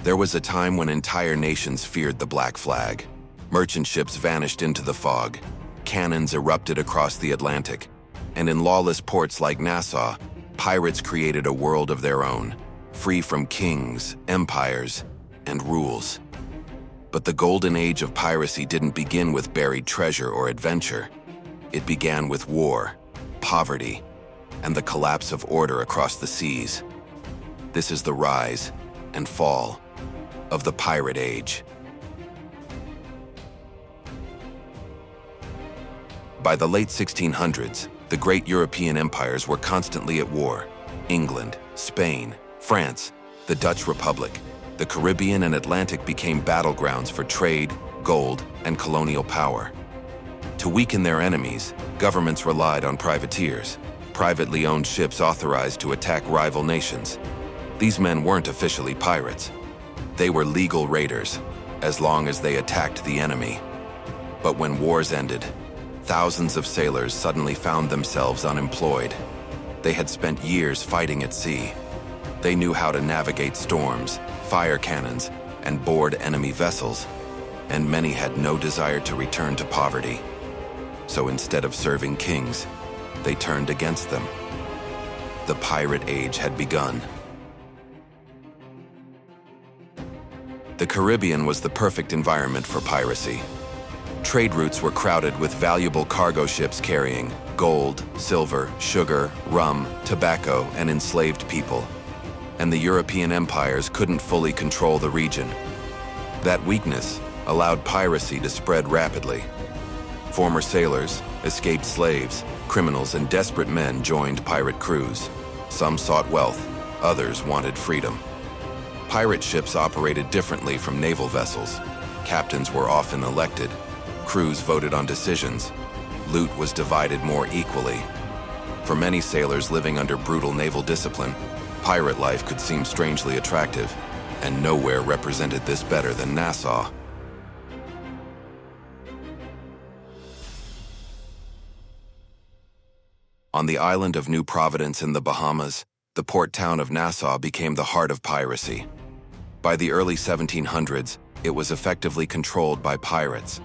There was a time when entire nations feared the Black Flag. Merchant ships vanished into the fog, cannons erupted across the Atlantic, and in lawless ports like Nassau, pirates created a world of their own, free from kings, empires, and rules. But the Golden Age of Piracy didn't begin with buried treasure or adventure. It began with war, poverty, and the collapse of order across the seas. This is the rise and fall of the Pirate Age. By the late 1600s, the great European empires were constantly at war. England, Spain, France, the Dutch Republic, the Caribbean and Atlantic became battlegrounds for trade, gold, and colonial power. To weaken their enemies, governments relied on privateers, privately owned ships authorized to attack rival nations. These men weren't officially pirates. They were legal raiders, as long as they attacked the enemy. But when wars ended, thousands of sailors suddenly found themselves unemployed. They had spent years fighting at sea. They knew how to navigate storms, fire cannons, and board enemy vessels, and many had no desire to return to poverty. So instead of serving kings, they turned against them. The Pirate Age had begun. The Caribbean was the perfect environment for piracy. Trade routes were crowded with valuable cargo ships carrying gold, silver, sugar, rum, tobacco, and enslaved people. And the European empires couldn't fully control the region. That weakness allowed piracy to spread rapidly. Former sailors, escaped slaves, criminals, and desperate men joined pirate crews. Some sought wealth, others wanted freedom. Pirate ships operated differently from naval vessels. Captains were often elected. Crews voted on decisions. Loot was divided more equally. For many sailors living under brutal naval discipline, pirate life could seem strangely attractive, and nowhere represented this better than Nassau. On the island of New Providence in the Bahamas, the port town of Nassau became the heart of piracy. By the early 1700s, it was effectively controlled by pirates.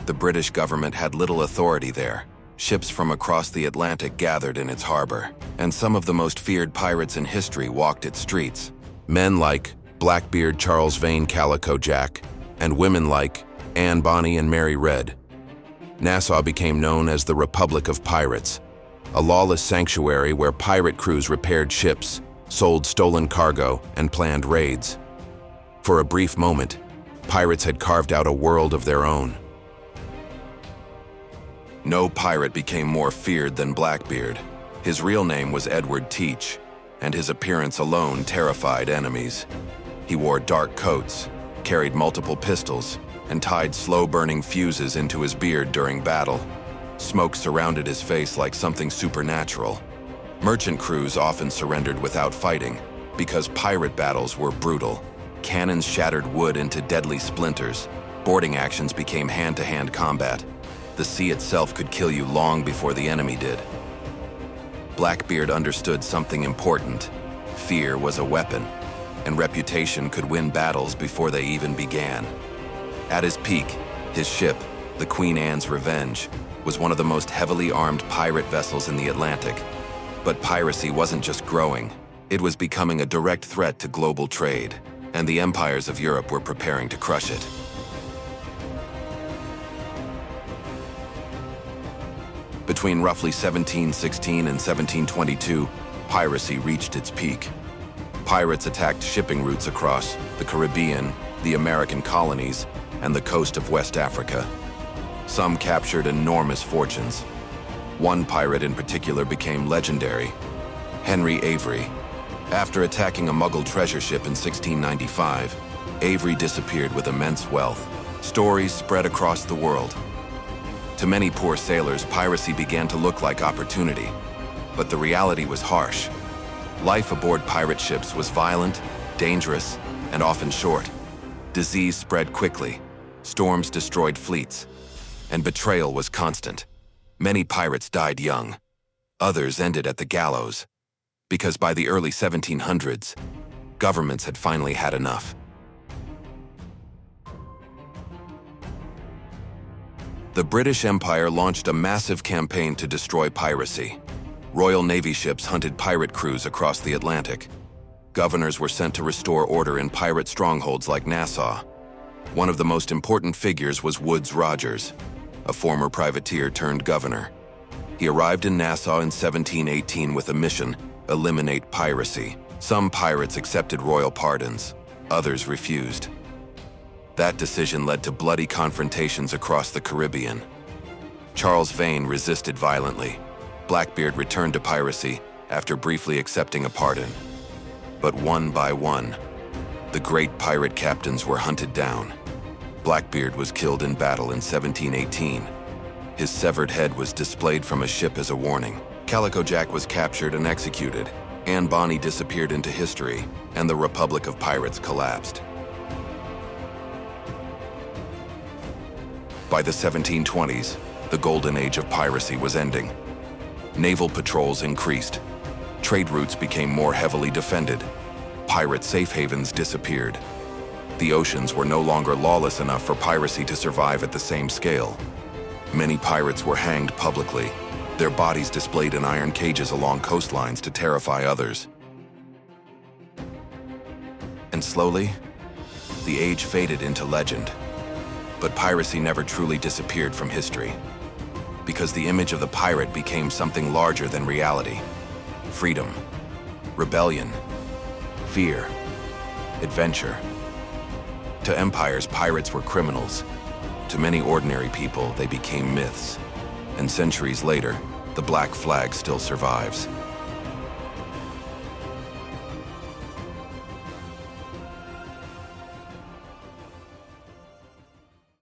The British government had little authority there. Ships from across the Atlantic gathered in its harbor, and some of the most feared pirates in history walked its streets. Men like Blackbeard Charles Vane Calico Jack, and women like Anne Bonny and Mary Red. Nassau became known as the Republic of Pirates, a lawless sanctuary where pirate crews repaired ships, sold stolen cargo, and planned raids. For a brief moment, pirates had carved out a world of their own. No pirate became more feared than Blackbeard. His real name was Edward Teach, and his appearance alone terrified enemies. He wore dark coats, carried multiple pistols, and tied slow-burning fuses into his beard during battle. Smoke surrounded his face like something supernatural. Merchant crews often surrendered without fighting because pirate battles were brutal. Cannons shattered wood into deadly splinters. Boarding actions became hand-to-hand combat. The sea itself could kill you long before the enemy did. Blackbeard understood something important. Fear was a weapon, and reputation could win battles before they even began. At his peak, his ship, the Queen Anne's Revenge, was one of the most heavily armed pirate vessels in the Atlantic. But piracy wasn't just growing. It was becoming a direct threat to global trade, and the empires of Europe were preparing to crush it. Between roughly 1716 and 1722, piracy reached its peak. Pirates attacked shipping routes across the Caribbean, the American colonies, and the coast of West Africa. Some captured enormous fortunes. One pirate in particular became legendary, Henry Avery. After attacking a Muggle treasure ship in 1695, Avery disappeared with immense wealth. Stories spread across the world. To many poor sailors, piracy began to look like opportunity, but the reality was harsh. Life aboard pirate ships was violent, dangerous, and often short. Disease spread quickly, storms destroyed fleets, and betrayal was constant. Many pirates died young. Others ended at the gallows, because by the early 1700s, governments had finally had enough. The British Empire launched a massive campaign to destroy piracy. Royal Navy ships hunted pirate crews across the Atlantic. Governors were sent to restore order in pirate strongholds like Nassau. One of the most important figures was Woodes Rogers, a former privateer turned governor. He arrived in Nassau in 1718 with a mission: eliminate piracy. Some pirates accepted royal pardons, others refused. That decision led to bloody confrontations across the Caribbean. Charles Vane resisted violently. Blackbeard returned to piracy after briefly accepting a pardon. But one by one, the great pirate captains were hunted down. Blackbeard was killed in battle in 1718. His severed head was displayed from a ship as a warning. Calico Jack was captured and executed. And Bonny disappeared into history, and the Republic of Pirates collapsed. By the 1720s, the Golden Age of Piracy was ending. Naval patrols increased. Trade routes became more heavily defended. Pirate safe havens disappeared. The oceans were no longer lawless enough for piracy to survive at the same scale. Many pirates were hanged publicly, their bodies displayed in iron cages along coastlines to terrify others. And slowly, the age faded into legend. But piracy never truly disappeared from history, because the image of the pirate became something larger than reality. Freedom, rebellion, fear, adventure. To empires, pirates were criminals. To many ordinary people, they became myths. And centuries later, the black flag still survives.